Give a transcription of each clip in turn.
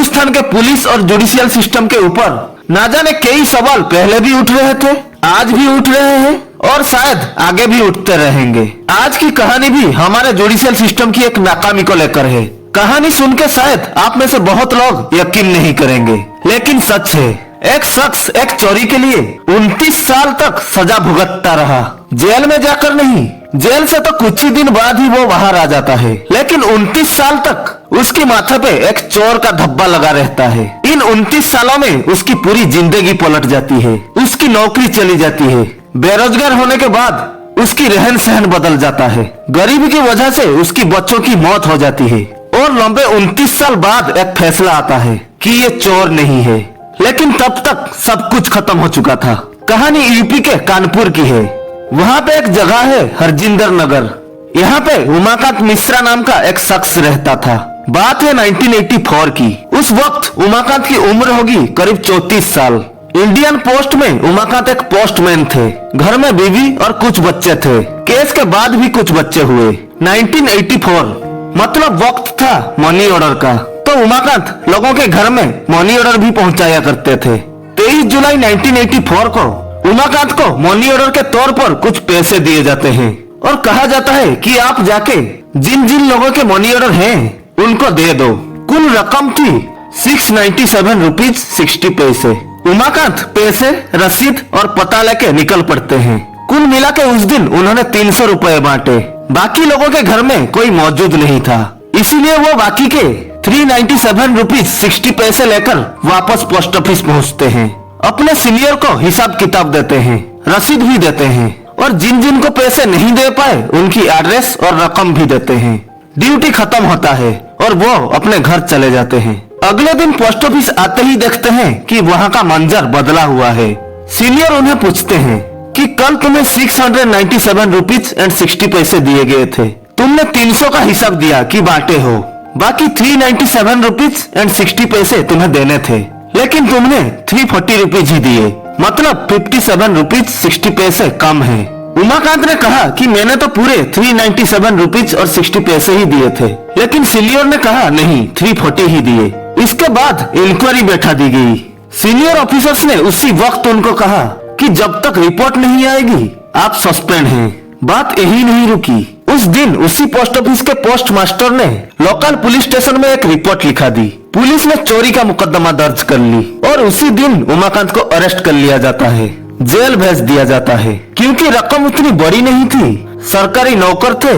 हिंदुस्तान के पुलिस और judicial system के ऊपर ना जाने कई सवाल पहले भी उठ रहे थे, आज भी उठ रहे हैं और शायद आगे भी उठते रहेंगे। आज की कहानी भी हमारे जुडिशियल सिस्टम की एक नाकामी को लेकर है। कहानी सुन के शायद आप में से बहुत लोग यकीन नहीं करेंगे, लेकिन सच है। एक शख्स एक चोरी के लिए 29 साल तक सजा भुगतता रहा। जेल में जाकर नहीं, जेल से तो कुछ ही दिन बाद ही वो बाहर आ जाता है, लेकिन 29 साल तक उसके माथे पे एक चोर का धब्बा लगा रहता है। इन 29 सालों में उसकी पूरी जिंदगी पलट जाती है, उसकी नौकरी चली जाती है, बेरोजगार होने के बाद उसकी रहन सहन बदल जाता है, गरीबी की वजह से उसकी बच्चों की मौत हो जाती है और लंबे 29 साल बाद एक फैसला आता है कि ये चोर नहीं है। लेकिन तब तक सब कुछ खत्म हो चुका था। कहानी यूपी के कानपुर की है। वहाँ पे एक जगह है हरजिंदर नगर। यहाँ पे उमाकांत मिश्रा नाम का एक शख्स रहता था। बात है 1984 की। उस वक्त उमाकांत की उम्र होगी करीब 34 साल। इंडियन पोस्ट में उमाकांत एक पोस्टमैन थे। घर में बीवी और कुछ बच्चे थे। केस के बाद भी कुछ बच्चे हुए। 1984 मतलब वक्त था मनी ऑर्डर का, तो उमाकांत लोगों के घर में मनी ऑर्डर भी पहुंचाया करते थे। 23 जुलाई 1984 को उमाकांत को मनी ऑर्डर के तौर पर कुछ पैसे दिए जाते हैं और कहा जाता है कि आप जाके जिन जिन लोगों के मनी ऑर्डर हैं उनको दे दो। कुल रकम थी 697 रुपीज 60 पैसे। उमाकांत पैसे, रसीद और पता लेके निकल पड़ते हैं। कुल मिला के उस दिन उन्होंने 300 रुपए बांटे। बाकी लोगों के घर में कोई मौजूद नहीं था, इसीलिए वो बाकी के 397 रुपीज 60 पैसे लेकर वापस पोस्ट ऑफिस पहुंचते हैं। अपने सीनियर को हिसाब किताब देते हैं, रसीद भी देते हैं और जिन जिन को पैसे नहीं दे पाए उनकी एड्रेस और रकम भी देते हैं। ड्यूटी खत्म होता है और वो अपने घर चले जाते हैं। अगले दिन पोस्ट ऑफिस आते ही देखते हैं कि वहाँ का मंजर बदला हुआ है। सीनियर उन्हें पूछते हैं कि कल तुम्हें 697 रुपीज एंड 60 पैसे दिए गए थे, तुमने 300 का हिसाब दिया कि बांटे हो, बाकी 397 रुपीज एंड 60 पैसे तुम्हें देने थे, लेकिन तुमने 340 रुपीज ही दिए, मतलब 57 रुपीज 60 पैसे कम है। उमाकांत ने कहा कि मैंने तो पूरे 397 रुपीज और 60 पैसे ही दिए थे, लेकिन सीनियर ने कहा नहीं, 340 ही दिए। इसके बाद इंक्वायरी बैठा दी गई। सीनियर ऑफिसर्स ने उसी वक्त उनको कहा कि जब तक रिपोर्ट नहीं आएगी आप सस्पेंड हैं। बात यही नहीं रुकी। उस दिन उसी पोस्ट ऑफिस के पोस्ट मास्टर ने लोकल पुलिस स्टेशन में एक रिपोर्ट लिखा दी। पुलिस ने चोरी का मुकदमा दर्ज कर ली और उसी दिन उमाकांत को अरेस्ट कर लिया जाता है, जेल भेज दिया जाता है। क्योंकि रकम उतनी बड़ी नहीं थी, सरकारी नौकर थे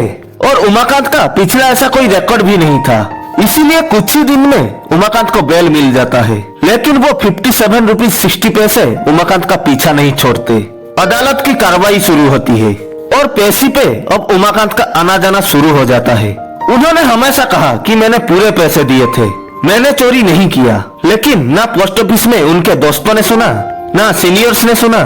और उमाकांत का पिछला ऐसा कोई रिकॉर्ड भी नहीं था, इसीलिए कुछ ही दिन में उमाकांत को बेल मिल जाता है। लेकिन वो 57 रुपीज 60 पैसे उमाकांत का पीछा नहीं छोड़ते। अदालत की कार्रवाई शुरू होती है और पेशी पे अब उमाकांत का आना जाना शुरू हो जाता है। उन्होंने हमेशा कहा कि मैंने पूरे पैसे दिए थे, मैंने चोरी नहीं किया। लेकिन ना पोस्ट ऑफिस में उनके दोस्तों ने सुना, ना सीनियर्स ने सुना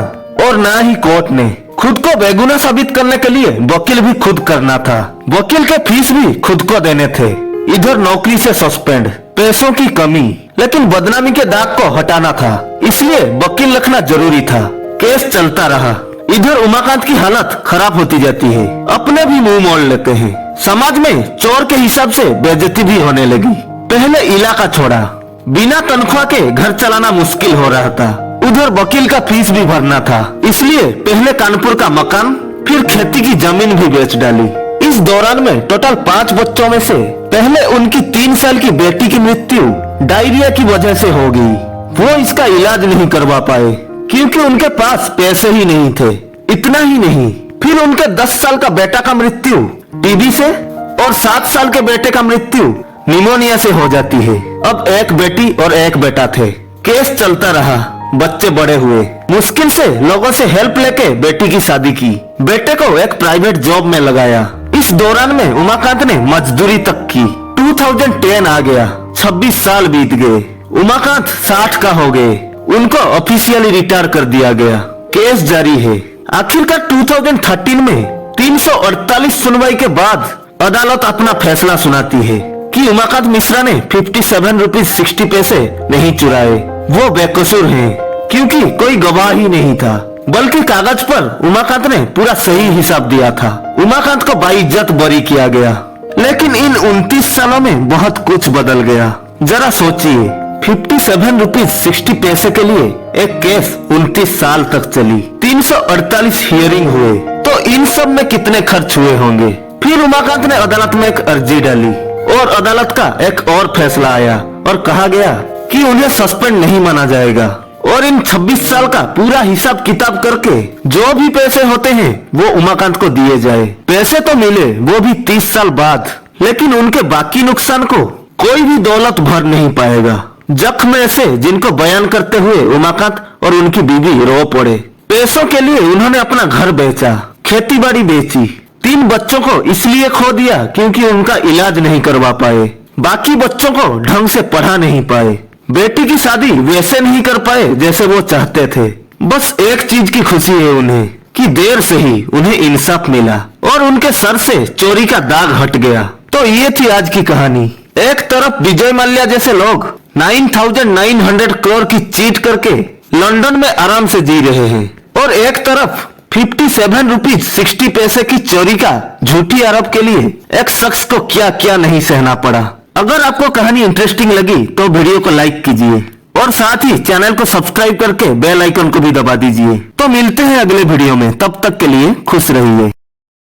और ना ही कोर्ट ने। खुद को बेगुनाह साबित करने के लिए वकील भी खुद करना था, वकील के फीस भी खुद को देने थे। इधर नौकरी से सस्पेंड, पैसों की कमी, लेकिन बदनामी के दाग को हटाना था, इसलिए वकील रखना जरूरी था। केस चलता रहा। इधर उमाकांत की हालत खराब होती जाती है, अपने भी मुंह मोड़ लेते हैं। समाज में चोर के हिसाब से बेइज्जती भी होने लगी। पहले इलाका छोड़ा, बिना तनख्वाह के घर चलाना मुश्किल हो रहा था। उधर वकील का फीस भी भरना था, इसलिए पहले कानपुर का मकान, फिर खेती की जमीन भी बेच डाली। इस दौरान में टोटल 5 बच्चों में से पहले उनकी 3 साल की बेटी की मृत्यु डायरिया की वजह से हो गई। वो इसका इलाज नहीं करवा पाए क्योंकि उनके पास पैसे ही नहीं थे। इतना ही नहीं, फिर उनके 10 साल का बेटा का मृत्यु टीबी से और 7 साल के बेटे का मृत्यु निमोनिया से हो जाती है। अब एक बेटी और एक बेटा थे। केस चलता रहा, बच्चे बड़े हुए। मुश्किल से लोगों से हेल्प लेके बेटी की शादी की, बेटे को एक प्राइवेट जॉब में लगाया। इस दौरान में उमाकांत ने मजदूरी तक की। 2010 आ गया, 26 साल बीत गए। उमाकांत 60 का हो गए, उनको ऑफिशियली रिटायर कर दिया गया। केस जारी है। आखिरकार 2013 में 348 सुनवाई के बाद अदालत अपना फैसला सुनाती है कि उमाकांत मिश्रा ने 57 रुपीज 60 पैसे नहीं चुराए, वो बेकसूर हैं, क्योंकि कोई गवाह ही नहीं था, बल्कि कागज पर उमाकांत ने पूरा सही हिसाब दिया था। उमाकांत को बाइज्जत बरी किया गया। लेकिन इन 29 सालों में बहुत कुछ बदल गया। जरा सोचिए, 57 रुपीज 60 पैसे के लिए एक केस 29 साल तक चली। 348 हियरिंग हुए। तो इन सब में कितने खर्च हुए होंगे। फिर उमाकांत ने अदालत में एक अर्जी डाली और अदालत का एक और फैसला आया और कहा गया कि उन्हें सस्पेंड नहीं माना जाएगा और इन 26 साल का पूरा हिसाब किताब करके जो भी पैसे होते हैं वो उमाकांत को दिए जाए। पैसे तो मिले, वो भी 30 साल बाद, लेकिन उनके बाकी नुकसान को कोई भी दौलत भर नहीं पाएगा। जख्म ऐसे जिनको बयान करते हुए उमाकांत और उनकी बीवी रो पड़े। पैसों के लिए उन्होंने अपना घर बेचा, खेती बाड़ी बेची, 3 बच्चों को इसलिए खो दिया क्योंकि उनका इलाज नहीं करवा पाए, बाकी बच्चों को ढंग से पढ़ा नहीं पाए, बेटी की शादी वैसे नहीं कर पाए जैसे वो चाहते थे। बस एक चीज की खुशी है उन्हें कि देर से ही उन्हें इंसाफ मिला और उनके सर से चोरी का दाग हट गया। तो ये थी आज की कहानी। एक तरफ विजय माल्या जैसे लोग 9,900 करोड़ की चीट करके लंदन में आराम से जी रहे हैं और एक तरफ 57 रुपीज 60 पैसे की चोरी का झूठी आरोप के लिए एक शख्स को क्या क्या नहीं सहना पड़ा। अगर आपको कहानी इंटरेस्टिंग लगी तो वीडियो को लाइक कीजिए और साथ ही चैनल को सब्सक्राइब करके बेल आइकन को भी दबा दीजिए। तो मिलते हैं अगले वीडियो में, तब तक के लिए खुश रहिए।